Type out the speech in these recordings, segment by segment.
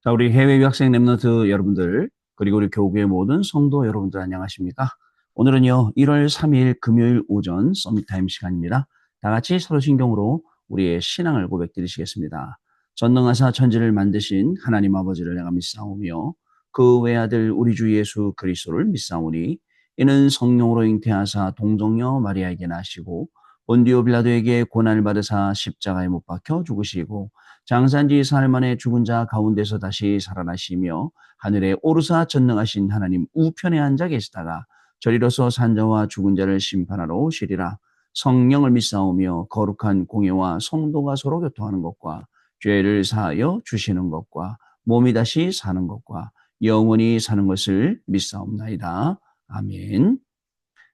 자, 우리 해외 유학생 랩런트 여러분들, 그리고 우리 교구의 모든 성도 여러분들 안녕하십니까? 오늘은요, 1월 3일 금요일 오전 서밋타임 시간입니다. 다 같이 서로 신경으로 우리의 신앙을 고백드리시겠습니다. 전능하사 천지를 만드신 하나님 아버지를 내가 믿사오며 그 외아들 우리 주 예수 그리스도를 믿사오니 이는 성령으로 잉태하사 동정녀 마리아에게 나시고 본디오 빌라도에게 고난을 받으사 십자가에 못 박혀 죽으시고 장사한 지 사흘 만에 죽은 자 가운데서 다시 살아나시며 하늘에 오르사 전능하신 하나님 우편에 앉아 계시다가 저리로서 산자와 죽은 자를 심판하러 오시리라. 성령을 믿사오며 거룩한 공예와 성도가 서로 교통하는 것과 죄를 사하여 주시는 것과 몸이 다시 사는 것과 영원히 사는 것을 믿사옵나이다. 아멘.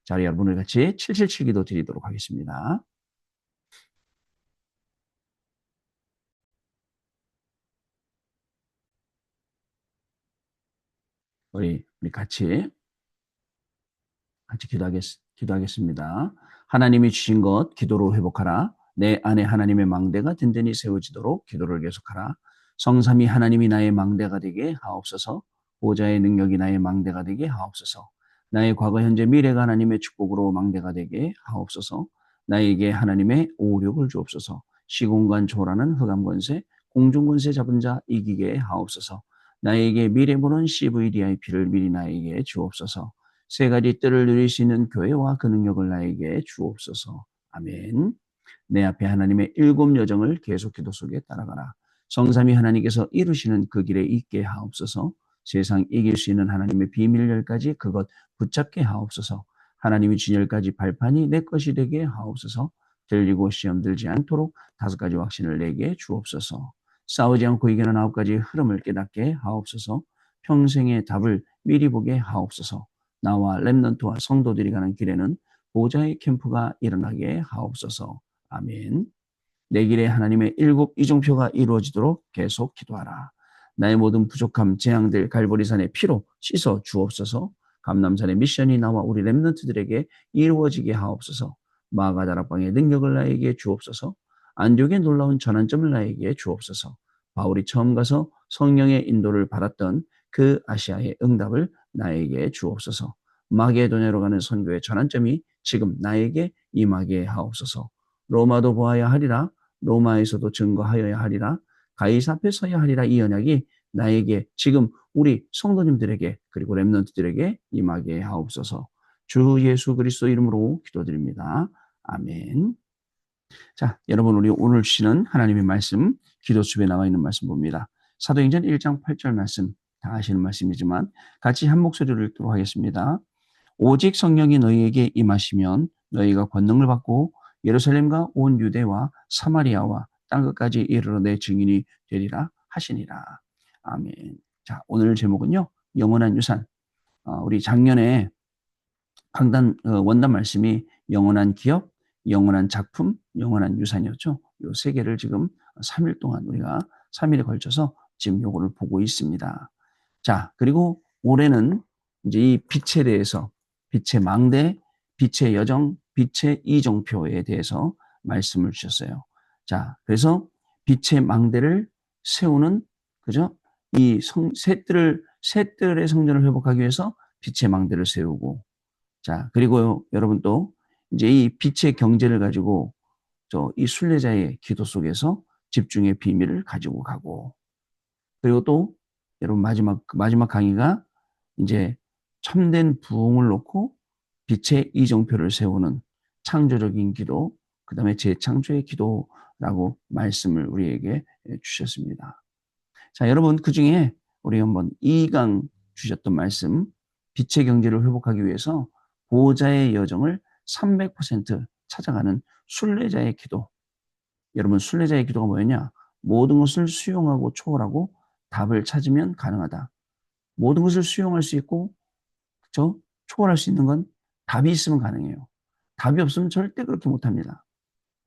자, 여러분을 같이 777 기도 드리도록 하겠습니다. 우리 같이 기도하겠습니다. 하나님이 주신 것 기도로 회복하라. 내 안에 하나님의 망대가 든든히 세워지도록 기도를 계속하라. 성삼위 하나님이 나의 망대가 되게 하옵소서. 보좌의 능력이 나의 망대가 되게 하옵소서. 나의 과거 현재 미래가 하나님의 축복으로 망대가 되게 하옵소서. 나에게 하나님의 오력을 주옵소서. 시공간 초월하는 흑암 권세, 공중 권세 잡은 자 이기게 하옵소서. 나에게 미래 보는 CVDIP를 미리 나에게 주옵소서. 세 가지 뜰을 누릴 수 있는 교회와 그 능력을 나에게 주옵소서. 아멘. 내 앞에 하나님의 일곱 여정을 계속 기도 속에 따라가라. 성삼위 하나님께서 이루시는 그 길에 있게 하옵소서. 세상 이길 수 있는 하나님의 비밀열까지 그것 붙잡게 하옵소서. 하나님이 진열까지 발판이 내 것이 되게 하옵소서. 들리고 시험 들지 않도록 다섯 가지 확신을 내게 주옵소서. 싸우지 않고 이기는 아홉 가지 흐름을 깨닫게 하옵소서. 평생의 답을 미리 보게 하옵소서. 나와 렘넌트와 성도들이 가는 길에는 보좌의 캠프가 일어나게 하옵소서. 아멘. 내 길에 하나님의 일곱 이정표가 이루어지도록 계속 기도하라. 나의 모든 부족함, 재앙들 갈보리산의 피로 씻어 주옵소서. 감남산의 미션이 나와 우리 렘넌트들에게 이루어지게 하옵소서. 마가다락방의 능력을 나에게 주옵소서. 안디옥의 놀라운 전환점을 나에게 주옵소서. 바울이 처음 가서 성령의 인도를 받았던 그 아시아의 응답을 나에게 주옵소서. 마게도냐로 가는 선교의 전환점이 지금 나에게 임하게 하옵소서. 로마도 보아야 하리라. 로마에서도 증거하여야 하리라. 가이사 앞에 서야 하리라. 이 언약이 나에게 지금 우리 성도님들에게 그리고 렘넌트들에게 임하게 하옵소서. 주 예수 그리스도 이름으로 기도드립니다. 아멘. 자, 여러분 우리 오늘 주시는 하나님의 말씀 기도수에 나와 있는 말씀 봅니다. 사도행전 1장 8절 말씀 다 아시는 말씀이지만 같이 한 목소리로 읽도록 하겠습니다. 오직 성령이 너희에게 임하시면 너희가 권능을 받고 예루살렘과 온 유대와 사마리아와 땅끝까지 이르러 내 증인이 되리라 하시니라. 아멘. 자, 오늘 제목은요. 영원한 유산. 우리 작년에 강단 원단 말씀이 영원한 기업, 영원한 작품, 영원한 유산이었죠. 요 세 개를 지금 3일 동안 우리가 3일에 걸쳐서 지금 요거를 보고 있습니다. 자, 그리고 올해는 이제 이 빛에 대해서 빛의 망대, 빛의 여정, 빛의 이정표에 대해서 말씀을 주셨어요. 자, 그래서 빛의 망대를 세우는 그죠? 이 셋들의 성전을 회복하기 위해서 빛의 망대를 세우고 자, 그리고 여러분 또 이제 이 빛의 경제를 가지고 이 순례자의 기도 속에서 집중의 비밀을 가지고 가고 그리고 또 여러분 마지막 강의가 이제 참된 부흥을 놓고 빛의 이정표를 세우는 창조적인 기도, 그 다음에 재창조의 기도라고 말씀을 우리에게 주셨습니다. 자, 여러분 그 중에 우리 한번 2강 주셨던 말씀, 빛의 경제를 회복하기 위해서 보호자의 여정을 300% 찾아가는 순례자의 기도. 여러분 순례자의 기도가 뭐였냐? 모든 것을 수용하고 초월하고 답을 찾으면 가능하다. 모든 것을 수용할 수 있고 그렇죠? 초월할 수 있는 건 답이 있으면 가능해요. 답이 없으면 절대 그렇게 못합니다.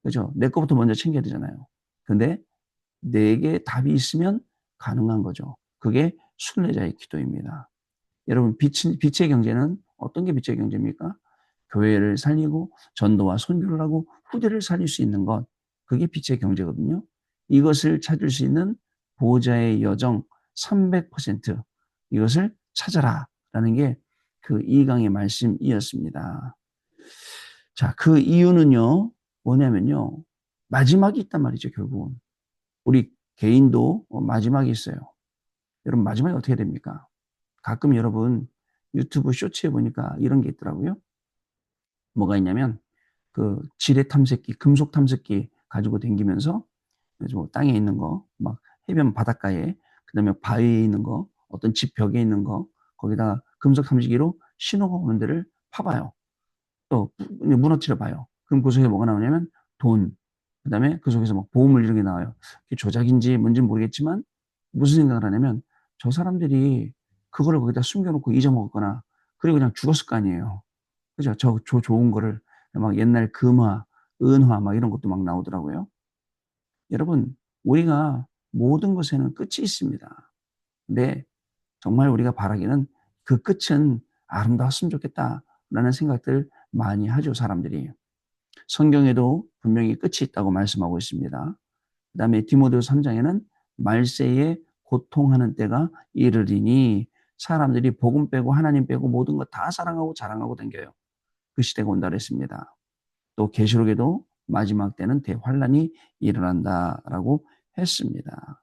그렇죠? 내 거부터 먼저 챙겨야 되잖아요. 근데 내게 답이 있으면 가능한 거죠. 그게 순례자의 기도입니다. 여러분 빛의 경제는 어떤 게 빛의 경제입니까? 교회를 살리고 전도와 선교를 하고 후대를 살릴 수 있는 것 그게 빛의 경제거든요. 이것을 찾을 수 있는 보호자의 여정 300% 이것을 찾아라라는 게 그 2강의 말씀이었습니다. 자, 그 이유는요, 뭐냐면요, 마지막이 있단 말이죠, 결국은. 우리 개인도 마지막이 있어요. 여러분, 마지막이 어떻게 됩니까? 가끔 여러분 유튜브 쇼츠에 보니까 이런 게 있더라고요. 뭐가 있냐면, 그 지뢰 탐색기, 금속 탐색기 가지고 다니면서 뭐 땅에 있는 거, 막 해변 바닷가에, 그다음에 바위에 있는 거, 어떤 집 벽에 있는 거, 거기다가 금속 탐지기로 신호가 오는 데를 파봐요. 또 무너뜨려 봐요. 그럼 그 속에 뭐가 나오냐면 돈, 그다음에 그 속에서 막 보물 이런 게 나와요. 그게 조작인지 뭔지는 모르겠지만 무슨 생각을 하냐면 저 사람들이 그거를 거기다 숨겨놓고 잊어먹었거나 그리고 그냥 죽었을 거 아니에요. 그죠? 저 좋은 거를 막 옛날 금화, 은화 막 이런 것도 막 나오더라고요. 여러분, 우리가 모든 것에는 끝이 있습니다. 근데 정말 우리가 바라기는 그 끝은 아름다웠으면 좋겠다라는 생각들 많이 하죠, 사람들이. 성경에도 분명히 끝이 있다고 말씀하고 있습니다. 그다음에 디모데 3장에는 말세에 고통하는 때가 이르리니 사람들이 복음 빼고 하나님 빼고 모든 거 다 사랑하고 자랑하고 댕겨요. 그 시대가 온다 그랬습니다. 또 계시록에도 마지막 때는 대환란이 일어난다라고 했습니다.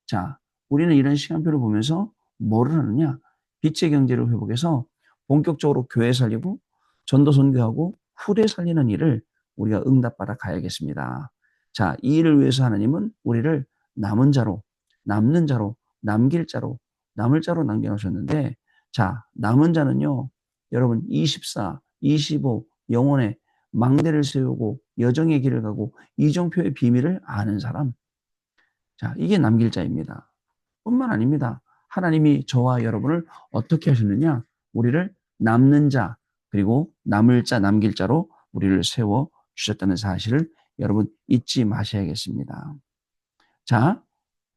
자, 우리는 이런 시간표를 보면서 뭐를 하느냐? 빛의 경제를 회복해서 본격적으로 교회 살리고 전도 선교하고 후대 살리는 일을 우리가 응답받아 가야겠습니다. 자, 이 일을 위해서 하나님은 우리를 남은 자로, 남는 자로, 남길 자로, 남을 자로 남겨놓으셨는데, 자, 남은 자는요, 여러분 24, 25 영혼의 망대를 세우고 여정의 길을 가고 이정표의 비밀을 아는 사람. 자, 이게 남길 자입니다. 뿐만 아닙니다. 하나님이 저와 여러분을 어떻게 하셨느냐? 우리를 남는 자, 그리고 남을 자, 남길 자로 우리를 세워 주셨다는 사실을 여러분 잊지 마셔야겠습니다. 자,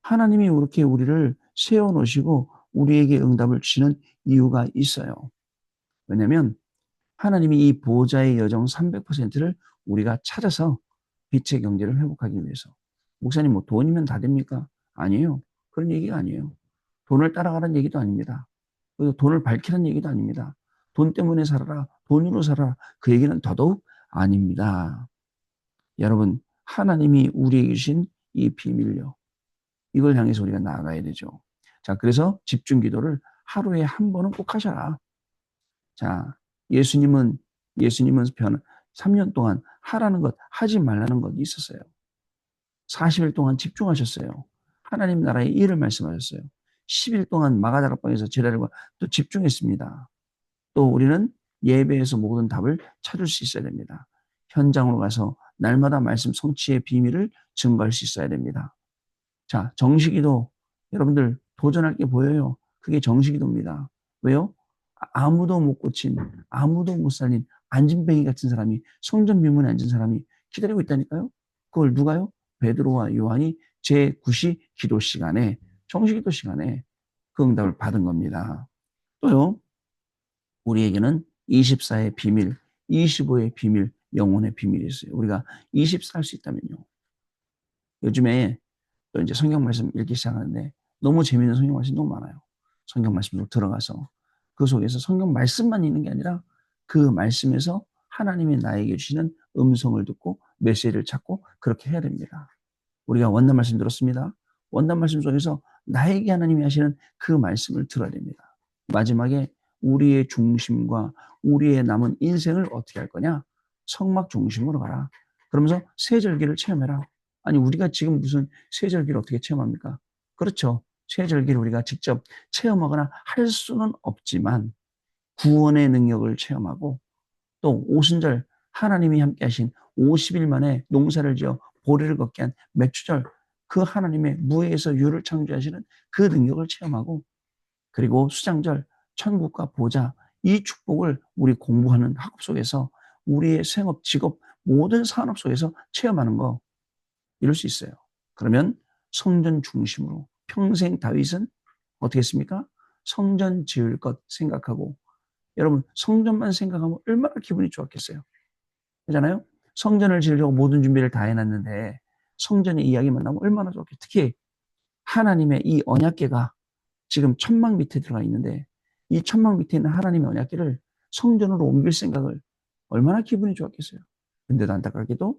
하나님이 이렇게 우리를 세워 놓으시고 우리에게 응답을 주시는 이유가 있어요. 왜냐하면 하나님이 이 보호자의 여정 300%를 우리가 찾아서 빛의 경제를 회복하기 위해서. 목사님, 뭐 돈이면 다 됩니까? 아니에요. 그런 얘기가 아니에요. 돈을 따라가는 얘기도 아닙니다. 그리고 돈을 밝히는 얘기도 아닙니다. 돈 때문에 살아라, 돈으로 살아라, 그 얘기는 더더욱 아닙니다. 여러분, 하나님이 우리에게 주신 이 비밀요. 이걸 향해서 우리가 나아가야 되죠. 자, 그래서 집중 기도를 하루에 한 번은 꼭 하셔라. 자, 예수님은 3년 동안 하라는 것, 하지 말라는 것 있었어요. 40일 동안 집중하셨어요. 하나님 나라의 일을 말씀하셨어요. 10일 동안 마가다락방에서 제자들과 또 집중했습니다. 또 우리는 예배에서 모든 답을 찾을 수 있어야 됩니다. 현장으로 가서 날마다 말씀 성취의 비밀을 증거할 수 있어야 됩니다. 자, 정식기도 여러분들 도전할 게 보여요. 그게 정식기도입니다. 왜요? 아무도 못 고친, 아무도 못 살린 안진뱅이 같은 사람이 성전 미문에 앉은 사람이 기다리고 있다니까요. 그걸 누가요? 베드로와 요한이 제9시 기도 시간에, 정식기도 시간에 그 응답을 받은 겁니다. 또요, 우리에게는 24의 비밀, 25의 비밀, 영혼의 비밀이 있어요. 우리가 24 할 수 있다면요. 요즘에 또 이제 성경 말씀 읽기 시작하는데 너무 재미있는 성경 말씀이 너무 많아요. 성경 말씀으로 들어가서 그 속에서 성경 말씀만 있는 게 아니라 그 말씀에서 하나님이 나에게 주시는 음성을 듣고 메시지를 찾고 그렇게 해야 됩니다. 우리가 원단 말씀 들었습니다. 원단 말씀 속에서 나에게 하나님이 하시는 그 말씀을 들어야 됩니다. 마지막에 우리의 중심과 우리의 남은 인생을 어떻게 할 거냐? 성막 중심으로 가라. 그러면서 세절기를 체험해라. 아니, 우리가 지금 무슨 세절기를 어떻게 체험합니까? 그렇죠. 세절기를 우리가 직접 체험하거나 할 수는 없지만 구원의 능력을 체험하고 또 오순절 하나님이 함께 하신 50일 만에 농사를 지어 보리를 걷게 한 맥주절, 그 하나님의 무에서 유를 창조하시는 그 능력을 체험하고, 그리고 수장절 천국과 보좌, 이 축복을 우리 공부하는 학업 속에서 우리의 생업, 직업, 모든 산업 속에서 체험하는 거, 이룰 수 있어요. 그러면 성전 중심으로 평생 다윗은 어떻게 했습니까? 성전 지을 것 생각하고, 여러분 성전만 생각하면 얼마나 기분이 좋았겠어요. 그렇잖아요. 성전을 지으려고 모든 준비를 다 해놨는데 성전의 이야기만 나오면 얼마나 좋겠어요. 특히 하나님의 이 언약궤가 지금 천막 밑에 들어가 있는데 이 천막 밑에 있는 하나님의 언약궤를 성전으로 옮길 생각을 얼마나 기분이 좋았겠어요. 근데도 안타깝게도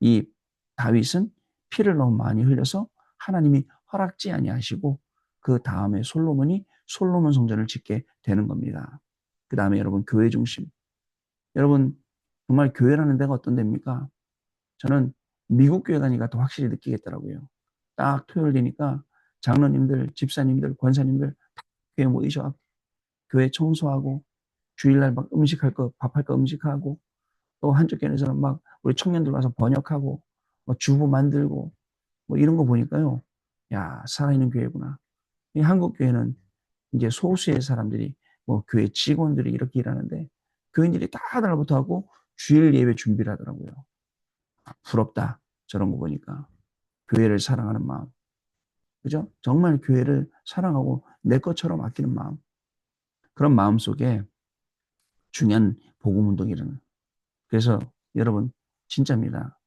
이 다윗은 피를 너무 많이 흘려서 하나님이 허락지 아니하시고 그 다음에 솔로몬이 솔로몬 성전을 짓게 되는 겁니다. 그 다음에 여러분 교회 중심. 여러분 정말 교회라는 데가 어떤 데입니까? 저는 미국 교회 가니까 더 확실히 느끼겠더라고요. 딱 토요일 되니까 장로님들, 집사님들, 권사님들 다 교회 모이셔 교회 청소하고 주일날 막 음식할 거, 밥할 거 음식하고 또 한쪽 교회에서는 막 우리 청년들 와서 번역하고 뭐 주부 만들고 뭐 이런 거 보니까요. 야, 살아있는 교회구나. 이 한국 교회는 이제 소수의 사람들이 뭐 교회 직원들이 이렇게 일하는데 교인들이 다 달라붙어 하고 주일 예배 준비를 하더라고요. 부럽다. 저런 거 보니까. 교회를 사랑하는 마음. 그죠? 정말 교회를 사랑하고 내 것처럼 아끼는 마음. 그런 마음 속에 중요한 복음 운동이 일어나요. 그래서 여러분 진짜입니다.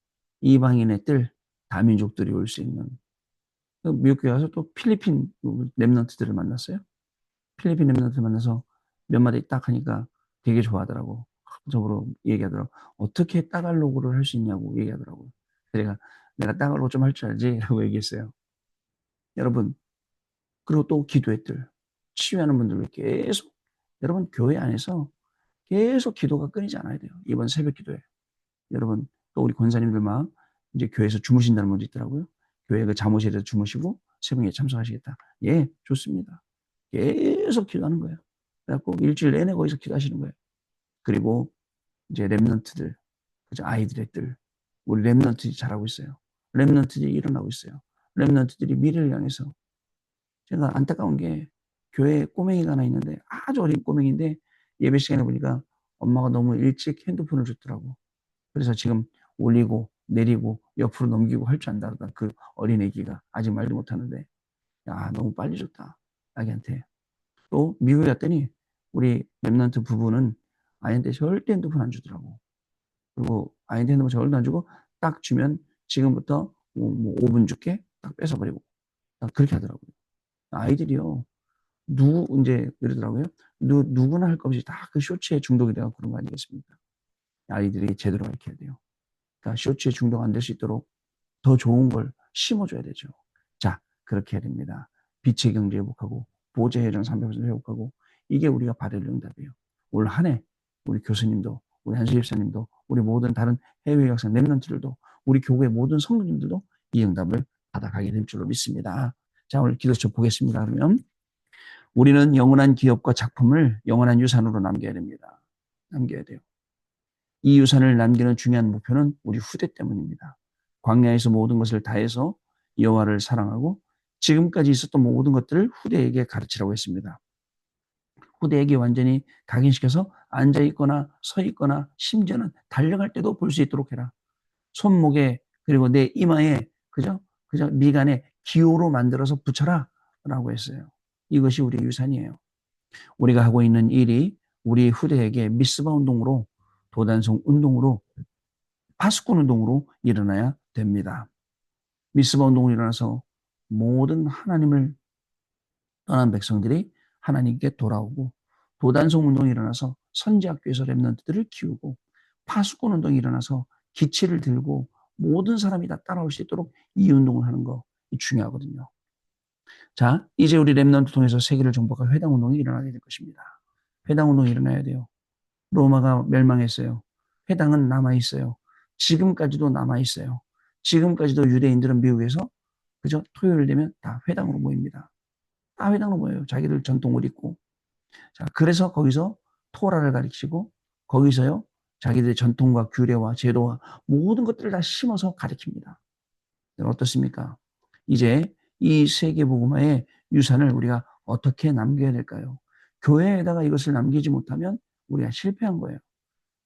이방인의 뜰, 다민족들이 올 수 있는 미국 교회 와서 또 필리핀 랩런트들을 만났어요. 필리핀 랩런트를 만나서 몇 마디 딱 하니까 되게 좋아하더라고. 적으로 얘기하더라고. 어떻게 따갈로그를 할 수 있냐고 얘기하더라고. 내가 따갈로그 좀 할 줄 알지? 라고 얘기했어요. 여러분, 그리고 또 기도의 뜰. 치유하는 분들 계속, 여러분, 교회 안에서 계속 기도가 끊이지 않아야 돼요. 이번 새벽 기도에. 여러분, 또 우리 권사님들 막 이제 교회에서 주무신다는 분도 있더라고요. 교회 그 잠옷실에서 주무시고 새벽에 참석하시겠다. 예, 좋습니다. 계속 기도하는 거예요. 그래갖고 일주일 내내 거기서 기도하시는 거예요. 그리고 이제 랩런트들, 그죠? 아이들의 뜰. 우리 랩런트들이 잘하고 있어요. 랩런트들이 일어나고 있어요. 랩런트들이 미래를 향해서. 제가 안타까운 게 교회에 꼬맹이가 하나 있는데 아주 어린 꼬맹이인데 예배 시간에 보니까 엄마가 너무 일찍 핸드폰을 줬더라고. 그래서 지금 올리고 내리고 옆으로 넘기고 할 줄 안다 그러다 그 어린 애기가 아직 말도 못하는데 야 너무 빨리 줬다 아기한테. 또 미국에 갔더니 우리 랩런트 부부는 아이한테 절대 핸드폰 안 주더라고. 그리고 아이한테 핸드폰 절대 안 주고 딱 주면 지금부터 뭐 5분 줄게 딱 뺏어버리고 딱 그렇게 하더라고요. 아이들이요 이제 이러더라고요. 누구나 할 것 없이 다 그 쇼츠에 중독이 돼서 그런 거 아니겠습니까? 아이들이 제대로 가르쳐야 돼요. 그러니까 쇼츠에 중독 안 될 수 있도록 더 좋은 걸 심어줘야 되죠. 자, 그렇게 해야 됩니다. 빛의 경제 회복하고 보좌의 회전 300% 회복하고 이게 우리가 바랄 응답이에요. 올 한 해 우리 교수님도 우리 한수 집사님도 우리 모든 다른 해외 학생 랩런트들도 우리 교회 모든 성도님들도 이 응답을 받아가게 될 줄로 믿습니다. 자, 오늘 기도쳐 보겠습니다. 그러면 우리는 영원한 기업과 작품을 영원한 유산으로 남겨야 됩니다. 남겨야 돼요. 이 유산을 남기는 중요한 목표는 우리 후대 때문입니다. 광야에서 모든 것을 다해서 여호와를 사랑하고 지금까지 있었던 모든 것들을 후대에게 가르치라고 했습니다. 후대에게 완전히 각인시켜서 앉아있거나 서있거나 심지어는 달려갈 때도 볼 수 있도록 해라. 손목에 그리고 내 이마에 그저 미간에 기호로 만들어서 붙여라 라고 했어요. 이것이 우리의 유산이에요. 우리가 하고 있는 일이 우리 후대에게 미스바 운동으로 도단성 운동으로 파수꾼 운동으로 일어나야 됩니다. 미스바 운동으로 일어나서 모든 하나님을 떠난 백성들이 하나님께 돌아오고 도단성 운동이 일어나서 선지학교에서 랩런트들을 키우고 파수꾼 운동이 일어나서 기치를 들고 모든 사람이 다 따라올 수 있도록 이 운동을 하는 거 중요하거든요. 자, 이제 우리 랩런트 통해서 세계를 정복할 회당 운동이 일어나게 될 것입니다. 회당 운동이 일어나야 돼요. 로마가 멸망했어요. 회당은 남아있어요. 지금까지도 남아있어요. 지금까지도 유대인들은 미국에서 그저 토요일 되면 다 회당으로 모입니다. 다 회당으로 모여요. 자기들 전통을 입고. 자, 그래서 거기서 토라를 가르치고 거기서요. 자기들의 전통과 규례와 제도와 모든 것들을 다 심어서 가르칩니다. 어떻습니까? 이제 이 세계복음화의 유산을 우리가 어떻게 남겨야 될까요? 교회에다가 이것을 남기지 못하면 우리가 실패한 거예요.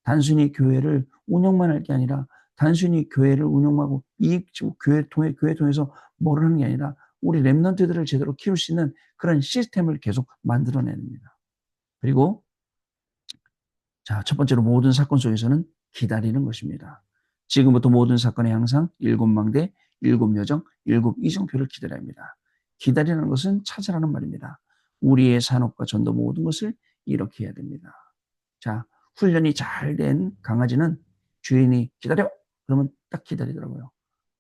단순히 교회를 운영만 할 게 아니라 단순히 교회를 운영하고 교회 통해서 뭘 하는 게 아니라 우리 랩런트들을 제대로 키울 수 있는 그런 시스템을 계속 만들어내야 됩니다. 그리고 자, 첫 번째로 모든 사건 속에서는 기다리는 것입니다. 지금부터 모든 사건에 항상 7망대, 7여정, 7이정표를 기다려야 합니다. 기다리는 것은 찾으라는 말입니다. 우리의 산업과 전도 모든 것을 이렇게 해야 됩니다. 자, 훈련이 잘 된 강아지는 주인이 기다려! 그러면 딱 기다리더라고요.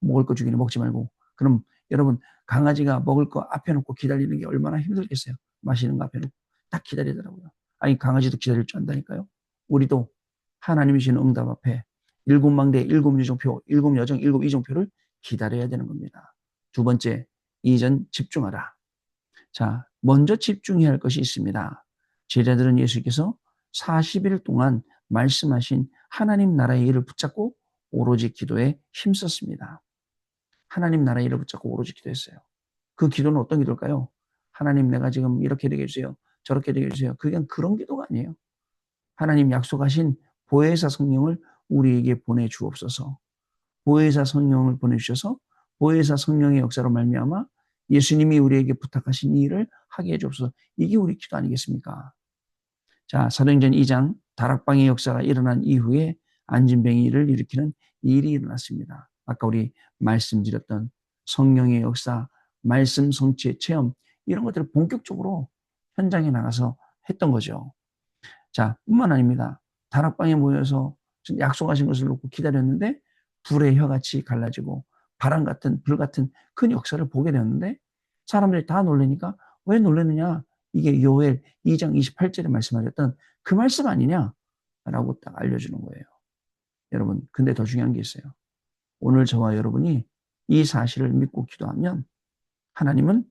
먹을 거 주기는 먹지 말고. 그럼 여러분, 강아지가 먹을 거 앞에 놓고 기다리는 게 얼마나 힘들겠어요. 마시는 거 앞에 놓고 딱 기다리더라고요. 아니, 강아지도 기다릴 줄 안다니까요. 우리도 하나님이 주시는 응답 앞에 일곱 망대, 일곱 유종표, 일곱 여정, 일곱 이종표를 기다려야 되는 겁니다. 두 번째, 이전 집중하라. 자, 먼저 집중해야 할 것이 있습니다. 제자들은 예수께서 40일 동안 말씀하신 하나님 나라의 일을 붙잡고 오로지 기도에 힘썼습니다. 하나님 나라의 일을 붙잡고 오로지 기도했어요. 그 기도는 어떤 기도일까요? 하나님, 내가 지금 이렇게 되게 해주세요. 저렇게 되게 해주세요. 그게 그런 기도가 아니에요. 하나님 약속하신 보혜사 성령을 우리에게 보내주옵소서. 보혜사 성령을 보내주셔서 보혜사 성령의 역사로 말미암아 예수님이 우리에게 부탁하신 이 일을 하게 해주옵소서. 이게 우리 기도 아니겠습니까? 자, 사도행전 2장 다락방의 역사가 일어난 이후에 안진뱅이를 일으키는 일이 일어났습니다. 아까 우리 말씀드렸던 성령의 역사, 말씀 성취의 체험, 이런 것들을 본격적으로 현장에 나가서 했던 거죠. 자, 뿐만 아닙니다. 다락방에 모여서 약속하신 것을 놓고 기다렸는데 불의 혀같이 갈라지고 바람 같은 불 같은 큰 역사를 보게 되었는데 사람들이 다 놀라니까 왜 놀랐느냐? 이게 요엘 2장 28절에 말씀하셨던 그 말씀 아니냐라고 딱 알려주는 거예요. 여러분, 근데 더 중요한 게 있어요. 오늘 저와 여러분이 이 사실을 믿고 기도하면 하나님은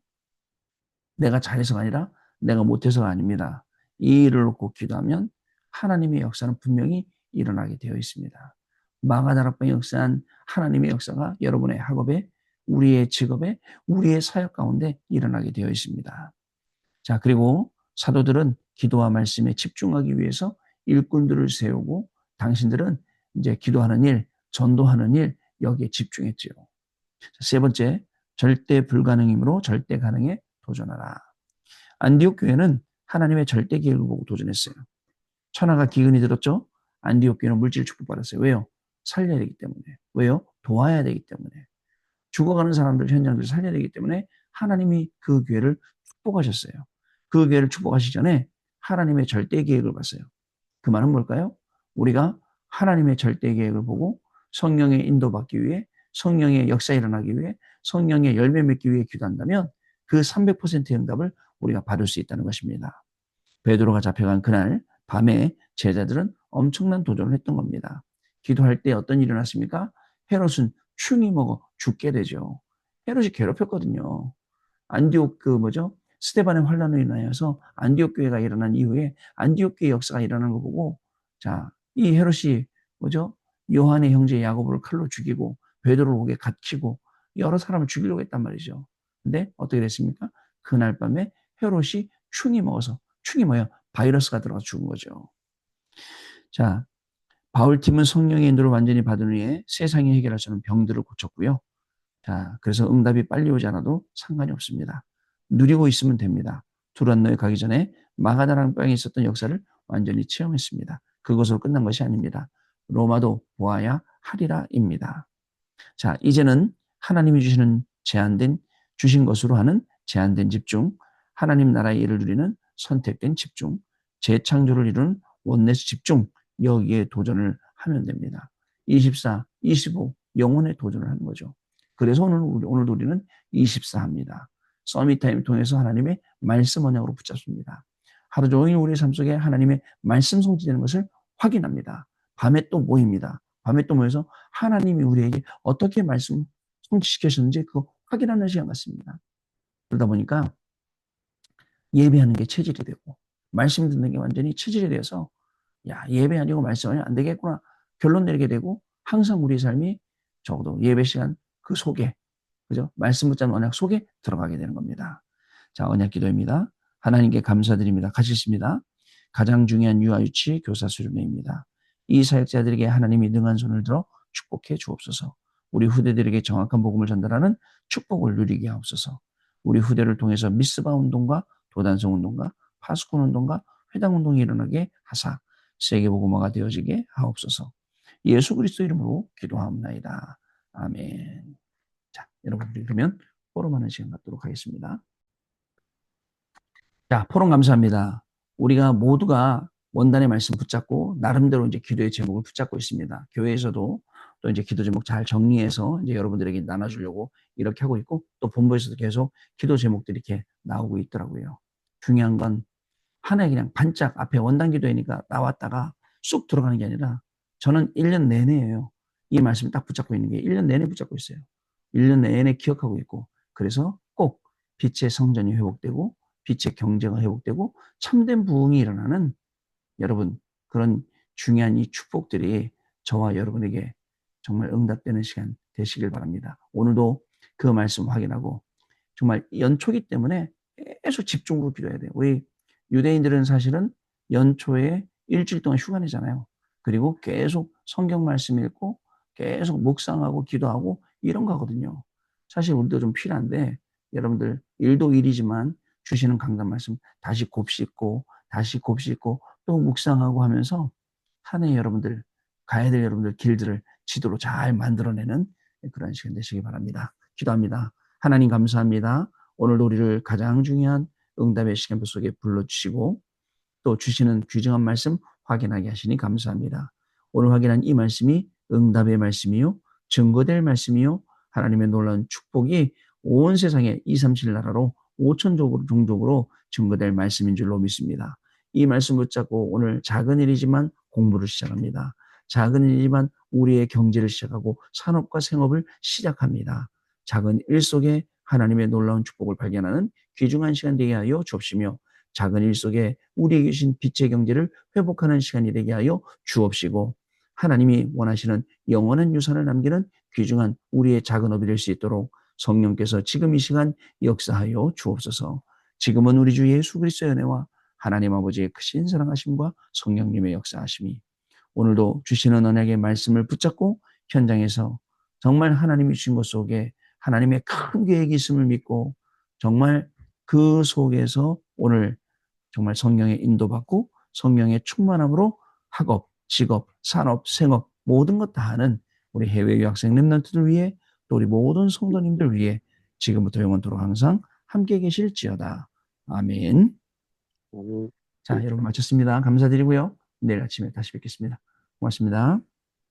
내가 잘해서가 아니라 내가 못해서가 아닙니다. 이 일을 놓고 기도하면 하나님의 역사는 분명히 일어나게 되어 있습니다. 마가다락방에 역사한 하나님의 역사가 여러분의 학업에, 우리의 직업에, 우리의 사역 가운데 일어나게 되어 있습니다. 자, 그리고 사도들은 기도와 말씀에 집중하기 위해서 일꾼들을 세우고 당신들은 이제 기도하는 일, 전도하는 일, 여기에 집중했지요. 세 번째, 절대 불가능이므로 절대 가능에 도전하라. 안디옥 교회는 하나님의 절대 계획을 보고 도전했어요. 천하가 기근이 들었죠. 안디옥 교회는 물질 축복받았어요. 왜요? 살려야 되기 때문에. 왜요? 도와야 되기 때문에. 죽어가는 사람들, 현장들 살려야 되기 때문에 하나님이 그 교회를 축복하셨어요. 그 교회를 축복하시기 전에 하나님의 절대 계획을 봤어요. 그 말은 뭘까요? 우리가 하나님의 절대 계획을 보고 성령의 인도받기 위해, 성령의 역사에 일어나기 위해, 성령의 열매 맺기 위해 기도한다면 그 300%의 응답을 우리가 받을 수 있다는 것입니다. 베드로가 잡혀간 그날 밤에 제자들은 엄청난 도전을 했던 겁니다. 기도할 때 어떤 일이 일어났습니까? 헤롯은 충이 먹어 죽게 되죠. 헤롯이 괴롭혔거든요. 안디옥 스데반의 환란으로 인하여서 안디옥 교회가 일어난 이후에 안디옥 교회 역사가 일어나는 거 보고 자, 이 헤롯이 요한의 형제 야고보를 칼로 죽이고 베드로를 옥에 갇히고 여러 사람을 죽이려고 했단 말이죠. 근데 어떻게 됐습니까? 그날 밤에 헤롯이 충이 먹어서 충이 뭐예요? 바이러스가 들어가 죽은 거죠. 자, 바울팀은 성령의 인도를 완전히 받은 후에 세상이 해결할 수 없는 병들을 고쳤고요. 자, 그래서 응답이 빨리 오지 않아도 상관이 없습니다. 누리고 있으면 됩니다. 두란노에 가기 전에 마가다락방에 있었던 역사를 완전히 체험했습니다. 그것으로 끝난 것이 아닙니다. 로마도 보아야 하리라입니다. 자, 이제는 하나님이 주신 것으로 하는 제한된 집중, 하나님 나라의 일을 누리는 선택된 집중, 재창조를 이루는 원내스 집중, 여기에 도전을 하면 됩니다. 24, 25, 영혼의 도전을 하는 거죠. 그래서 오늘도 우리는 24 합니다. 서밋타임 통해서 하나님의 말씀 언약으로 붙잡습니다. 하루 종일 우리의 삶 속에 하나님의 말씀 성취되는 것을 확인합니다. 밤에 또 모입니다. 밤에 또 모여서 하나님이 우리에게 어떻게 말씀 성취시키셨는지 그거 확인하는 시간 같습니다. 그러다 보니까 예배하는 게 체질이 되고 말씀 듣는 게 완전히 체질이 돼서 야, 예배 아니고 말씀 아니면 안 되겠구나 결론 내리게 되고 항상 우리 삶이 적어도 예배 시간 그 속에 그죠? 말씀 붙잡는 언약 속에 들어가게 되는 겁니다. 자, 언약 기도입니다. 하나님께 감사드립니다. 같이 읽습니다. 가장 중요한 유아유치 교사 수련회입니다. 이 사역자들에게 하나님이 능한 손을 들어 축복해 주옵소서. 우리 후대들에게 정확한 복음을 전달하는 축복을 누리게 하옵소서. 우리 후대를 통해서 미스바 운동과 도단성 운동과 파수꾼 운동과 회당 운동이 일어나게 하사 세계복음화가 되어지게 하옵소서. 예수 그리스도 이름으로 기도하옵나이다. 아멘. 자, 여러분 우리 그러면 포럼하는 시간 갖도록 하겠습니다. 자, 포럼 감사합니다. 우리가 모두가 원단의 말씀 붙잡고 나름대로 이제 기도의 제목을 붙잡고 있습니다. 교회에서도 또 이제 기도 제목 잘 정리해서 이제 여러분들에게 나눠주려고 이렇게 하고 있고, 또 본부에서도 계속 기도 제목들이 이렇게 나오고 있더라고요. 중요한 건 하나에 그냥 반짝 앞에 원단 기도회니까 나왔다가 쑥 들어가는 게 아니라, 저는 1년 내내예요. 이 말씀을 딱 붙잡고 있는 게 1년 내내 붙잡고 있어요. 1년 내내 기억하고 있고, 그래서 꼭 빛의 성전이 회복되고 빛의 경제가 회복되고 참된 부흥이 일어나는, 여러분, 그런 중요한 이 축복들이 저와 여러분에게 정말 응답되는 시간 되시길 바랍니다. 오늘도 그 말씀 확인하고, 정말 연초기 때문에 계속 집중으로 기도해야 돼요. 우리 유대인들은 사실은 연초에 일주일 동안 휴가 내잖아요. 그리고 계속 성경 말씀 읽고 계속 묵상하고 기도하고 이런 거거든요. 사실 우리도 좀 필요한데, 여러분들 일도 일이지만 주시는 강단 말씀 다시 곱씹고 다시 곱씹고 또 묵상하고 하면서 한 해 여러분들 가야 될 여러분들 길들을 지도로 잘 만들어내는 그런 시간 되시기 바랍니다. 기도합니다. 하나님 감사합니다. 오늘도 우리를 가장 중요한 응답의 시간 속에 불러주시고 또 주시는 귀중한 말씀 확인하게 하시니 감사합니다. 오늘 확인한 이 말씀이 응답의 말씀이요, 증거될 말씀이요, 하나님의 놀라운 축복이 온 세상에 237 나라로 5천족으로 종족으로 증거될 말씀인 줄로 믿습니다. 이 말씀 붙잡고 오늘 작은 일이지만 공부를 시작합니다. 작은 일이지만 우리의 경제를 시작하고 산업과 생업을 시작합니다. 작은 일 속에 하나님의 놀라운 축복을 발견하는 귀중한 시간 되게 하여 주옵시며, 작은 일 속에 우리에게 주신 빛의 경제를 회복하는 시간이 되게 하여 주옵시고, 하나님이 원하시는 영원한 유산을 남기는 귀중한 우리의 작은 업이 될 수 있도록 성령께서 지금 이 시간 역사하여 주옵소서. 지금은 우리 주 예수 그리스도의 은혜와 하나님 아버지의 크신 사랑하심과 성령님의 역사하심이 오늘도 주시는 언약의 말씀을 붙잡고 현장에서 정말 하나님이 주신 것 속에 하나님의 큰 계획이 있음을 믿고, 정말 그 속에서 오늘 정말 성령의 인도받고 성령의 충만함으로 학업, 직업, 산업, 생업 모든 것 다 하는 우리 해외 유학생 렘넌트들 위해, 또 우리 모든 성도님들 위해 지금부터 영원토록 항상 함께 계실지어다. 아멘. 자, 여러분 마쳤습니다. 감사드리고요. 내일 아침에 다시 뵙겠습니다. 고맙습니다.